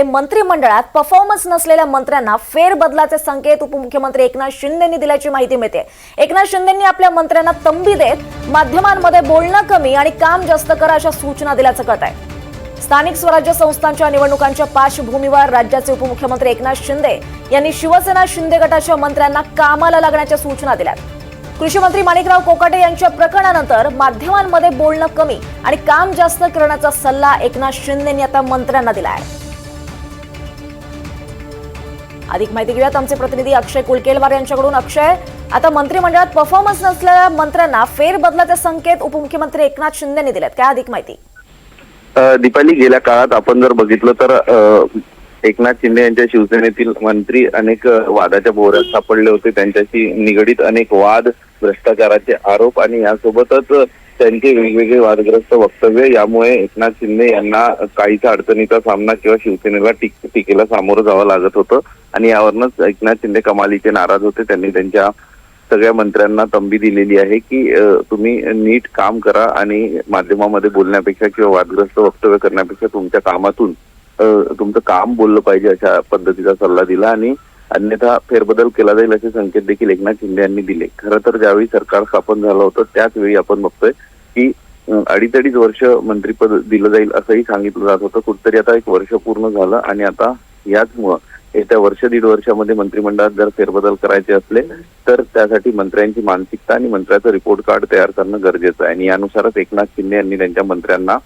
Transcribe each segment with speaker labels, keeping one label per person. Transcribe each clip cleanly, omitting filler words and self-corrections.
Speaker 1: मंत्रिमंडळात परफॉर्मन्स नसलेल्या मंत्र्यांना फेरबदलाचे संकेत उपमुख्यमंत्री एकनाथ शिंदेंनी दिल्याची माहिती मिळते। एकनाथ शिंदेंनी आपल्या मंत्र्यांना तंबी देत माध्यमांमध्ये बोलणं कमी आणि काम जास्त करा अशा सूचना दिल्याचं कळतंय। स्थानिक स्वराज्य संस्थांच्या निवडणुकांच्या पार्श्वभूमीवर राज्याचे उपमुख्यमंत्री एकनाथ शिंदे यांनी शिवसेना शिंदे गटाच्या मंत्र्यांना कामाला लागण्याच्या सूचना दिल्यात। कृषी मंत्री माणिकराव कोकाटे यांच्या प्रकरणानंतर माध्यमांमध्ये बोलणं कमी आणि काम जास्त करण्याचा सल्ला एकनाथ शिंदेंनी आता मंत्र्यांना दिलाय। अधिक माहिती घेऊयात आमचे प्रतिनिधी अक्षय कुलकेलवार यांच्याकडून। अक्षय, आता मंत्रिमंडळात परफॉर्मन्स नसलेल्या मंत्र्यांना फेरबदलाचे संकेत उपमुख्यमंत्री एकनाथ शिंदेंनी दिलेत, काय अधिक माहिती?
Speaker 2: दीपाली, गेल्या काळात आपण जर बघितलं तर एकनाथ शिंदे यांच्या शिवसेनेतील मंत्री अनेक वादाच्या भोवऱ्यात सापडले होते। त्यांच्याशी निगडीत अनेक वाद, भ्रष्टाचाराचे आरोप आणि यासोबतच त्यांचे वेगवेगळे वादग्रस्त वक्तव्य यामुळे एकनाथ शिंदे यांना काहीसा अडचणीचा सामना किंवा शिवसेनेला टीकेला सामोरं जावं लागत होतं आणि यावरनच एकनाथ शिंदे कमालीचे नाराज होते। त्यांनी त्यांच्या सगळ्या मंत्र्यांना तंबी दिलेली आहे की तुम्ही नीट काम करा आणि माध्यमामध्ये बोलण्यापेक्षा किंवा वादग्रस्त वक्तव्य करण्यापेक्षा तुमच्या कामातून तुमचं काम बोललं पाहिजे अशा पद्धतीचा सल्ला दिला आणि अन्यथा फेरबदल केला जाईल असे संकेत देखील एकनाथ शिंदे यांनी दिले। खरं तर ज्यावेळी सरकार स्थापन झालं होतं त्याच वेळी आपण बघतोय की अडीच वर्ष मंत्रीपद दिलं जाईल असंही सांगितलं जात होतं। कुठतरी आता एक वर्ष पूर्ण झालं आणि आता याचमुळं येत्या वर्ष दीड वर्षामध्ये मंत्रिमंडळात जर फेरबदल करायचे असले तर त्यासाठी मंत्र्यांची मानसिकता आणि मंत्र्याचं रिपोर्ट कार्ड तयार करणं गरजेचं आहे आणि यानुसारच एकनाथ शिंदे यांनी त्यांच्या मंत्र्यांना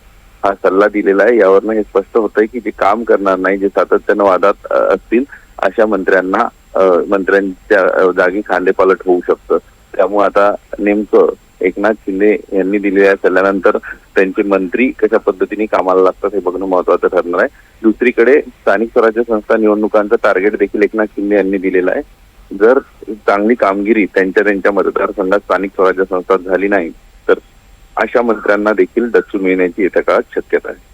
Speaker 2: हा सल्ला दिलेला आहे। यावरनं हे स्पष्ट होतंय की जे काम करणार नाही, जे सातत्यानं वादात असतील अशा मंत्र्यांच्या जागी खांदेपालट होऊ शकतं। त्यामुळे आता नेमकं एकनाथ शिंदे यांनी दिलेल्या सल्ल्यानंतर त्यांचे मंत्री कशा पद्धतीने कामाला लागतात हे बघणं महत्वाचं ठरणार आहे। दुसरीकडे स्थानिक स्वराज्य संस्था निवडणुकांचं टार्गेट देखील एकनाथ शिंदे यांनी दिलेलं आहे। जर चांगली कामगिरी त्यांच्या मतदारसंघात स्थानिक स्वराज्य संस्थात झाली नाही तर अशा मंत्र्यांना देखील डच्चू मिळण्याची येत्या काळात शक्यता आहे।